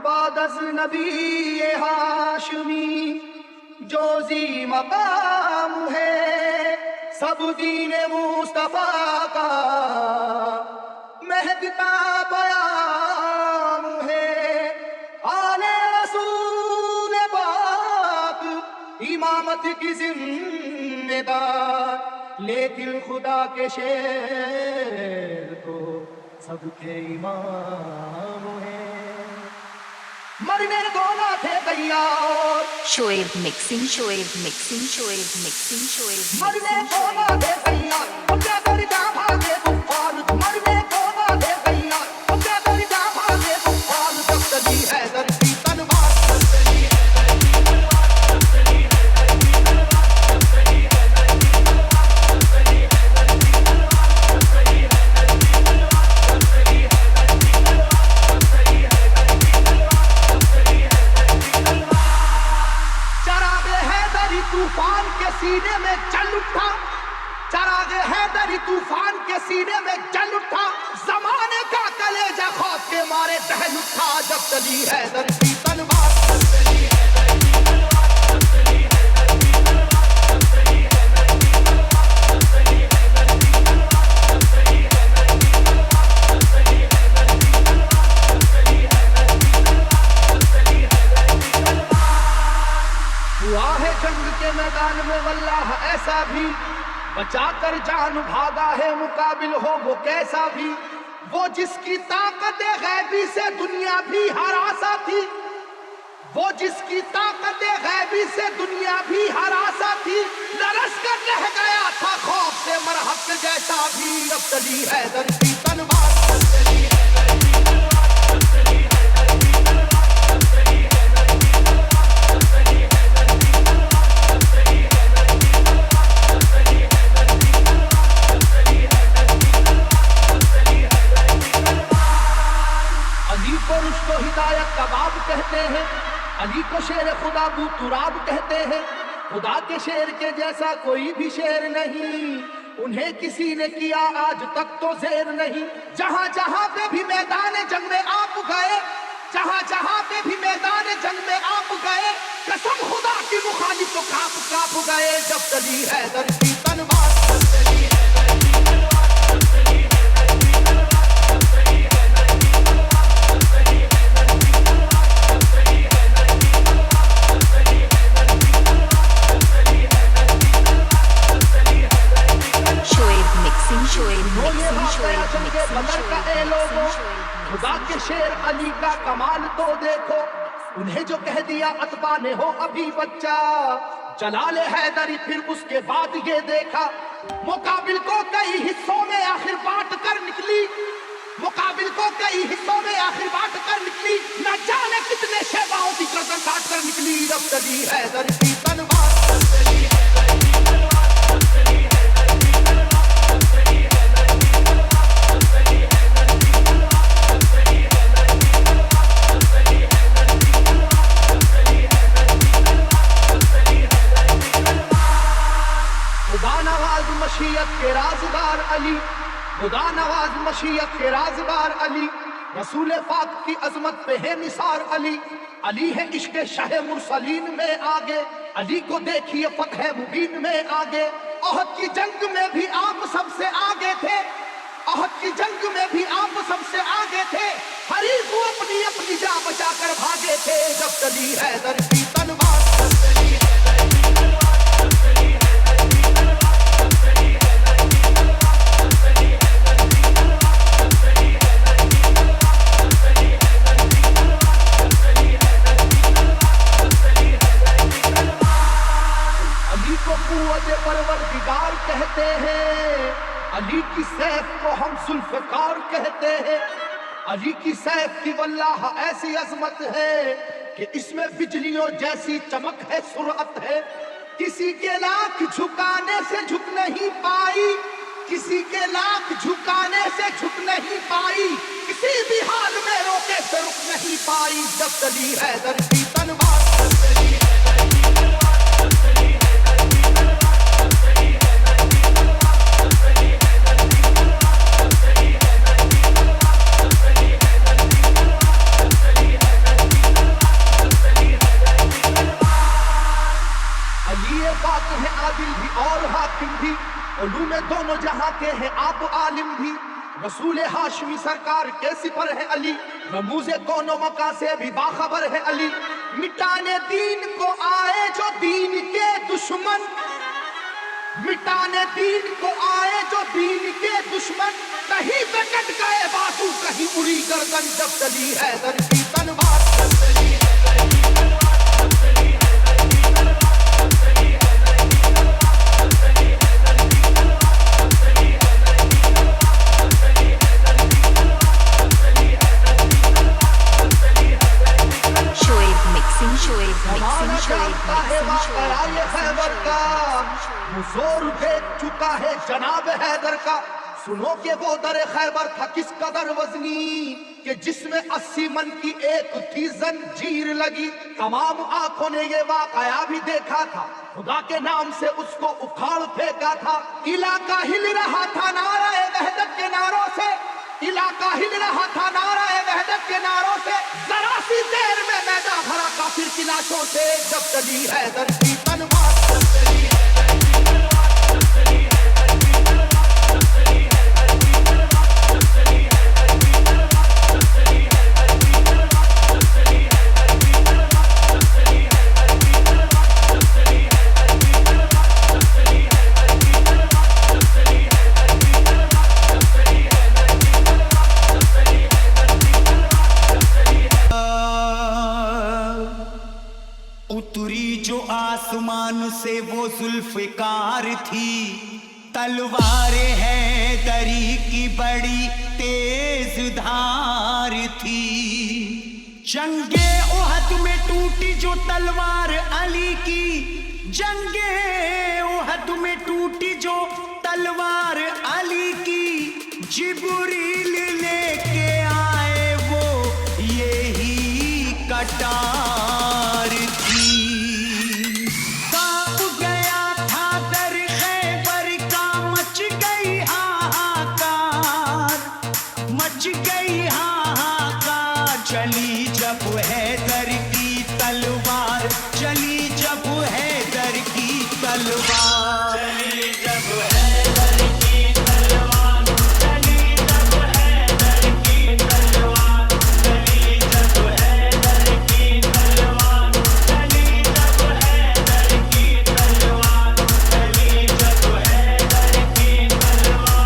بعد از نبی ہاشمی جو زی مقام ہے سب دین مصطفیٰ کا مہکتا پیام ہے آل رسول پاک امامت کی ذمہ دار لیکن خدا کے شیر تو سب کے امام ہے مرنے کو نہ تھے تیار Shoaib mixing Shoaib mixing Shoaib mixing Shoaib مرنے کو نہ تھے تیار وہ کیا کرتا بھاگے کفار مرنے کو نہ تھے تیار وہ کیا کرتا بھاگے کفار جب چلی ہے درکی تلوار طوفان کے سینے میں جل اٹھا چراغ حیدری طوفان کے سینے میں جل اٹھا زمانے کا کلیجہ خوف کے مارے دہل اٹھا جب چلی حیدر کی تلوار ہوا ہے جنگ کے میدان میں واللہ ایسا بھی بچا کر جان بھاگا ہے مقابل ہو وہ کیسا بھی وہ جس کی طاقت غیبی سے دنیا بھی ہراسا تھی وہ جس کی طاقت غیبی سے دنیا بھی ہراسا تھی لرز کر رہ گیا تھا خوف سے مرحب جیسا بھی اب چلی حیدر کی تلوار کو ہدایت کا باب کہتے ہیں علی کو شیر خدا بو تراب کہتے ہیں خدا کے شیر کے جیسا کوئی بھی شیر نہیں انہیں کسی نے کیا آج تک تو زیر نہیں جہاں جہاں پہ بھی میدان جنگ میں آپ گئے جہاں جہاں پہ بھی میدان جنگ میں آپ گئے قسم خدا کی مخالف تو کاپ کاپ گئے جب چلی حیدر کی تلوار خدا کے شیر علی کا کمال تو دیکھو انہیں جو کہہ دیا اتباع نے ہو ابھی بچہ جلال حیدری پھر اس کے بعد یہ دیکھا مقابل کو کئی حصوں میں آخر بانٹ کر نکلی مقابل کو کئی حصوں میں آخر بانٹ کر نکلی نہ جانے کتنے شہباؤں کی گردن کاٹ کر نکلی رب چلی حیدر کی تلوار مشیت کے رازدار علی خدا نواز مشیت کے رازدار علی رسول پاک کی عظمت پہ ہے نثار علی علی ہے عشق شاہ مرسلین میں آگے علی کو دیکھیے فتح مبین میں آگے احد کی جنگ میں بھی آپ سب سے آگے تھے احد کی جنگ میں بھی آپ سب سے آگے تھے حریف کو اپنی اپنی جان بچا کر بھاگے تھے جب چلی حیدر کی تلوار پروردگار کہتے ہیں علی کی سیف کو ہم ذوالفقار کہتے ہیں علی کی سیف کی واللہ ایسی عظمت ہے کہ اس میں بجلیوں جیسی چمک ہے سرعت ہے کسی کے لاکھ جھکانے سے جھک نہیں پائی کسی کے لاکھ جھکانے سے جھک نہیں پائی کسی بھی حال میں روکے سے رک نہیں پائی جب چلی حیدر کی تلوار پاک ہیں عادل بھی اور حاکم بھی، علوم دونوں جہاں کے ہیں آپ عالم بھی، رسول ہاشمی سرکار کے سپر ہے علی، رموز کونوں مکان سے بھی باخبر ہے علی، مٹانے دین کو آئے جو دین کے دشمن، مٹانے دین کو آئے جو دین کے دشمن، کہیں پہ کٹ گئے بازو کہیں اڑی گردن، جب چلی حیدر کی تلوار، جب چلی حیدر کی تلوار، جب چلی حیدر کی تلوار، جب چلی حیدر کی تلوار، جب چلی حیدر کی تلوار، جب چلی حیدر کی تلوار، جب چلی حیدر کی تلوار، جب چلی حیدر کی تلوار، جب چلی حیدر کی تلوار۔ Shoaib mixing, Shoaib زمانہ mixing, Shoaib جانتا ہے mixing, واقعہ Shoaib یہ خیبر mixing, کا، Shoaib وہ زور دیکھ چکا ہے جناب حیدر کا، سنو کہ وہ در خیبر تھا کس قدر وزنی، کہ جس میں 80 من کی ایک تھی زنجیر لگی، تمام آنکھوں نے یہ واقعہ بھی دیکھا تھا، خدا کے نام سے اس کو اکھاڑ پھینکا تھا، علاقہ ہل رہا تھا نعرہ وحدت کے نعروں سے، علاقہ ہل رہا تھا نعرہ وحدت کے نعروں سے، ذرا سی دیر میں میدان بھرا کافر کی لاشوں سے، جب چلی حیدر کی تلوار، جب چلی حیدر کی تلوار، جب چلی حیدر کی تلوار، جب چلی حیدر کی تلوار، جب چلی حیدر کی تلوار، جب چلی حیدر کی تلوار، جب چلی حیدر کی تلوار، جب چلی حیدر کی تلوار، جب چلی حیدر کی تلوار، جب چلی حیدر کی تلوار، جب چلی حیدر کی تلوار، جب چلی حیدر کی تلوار، جب چلی حیدر کی تلوار، جب چلی اتری جو آسمان سے وہ ذوالفقار تھی، تلوار حیدری کی بڑی تیز دھار تھی، جنگ احد میں ٹوٹی جو تلوار علی کی، جنگ احد میں ٹوٹی جو تلوار علی کی، جبریل نے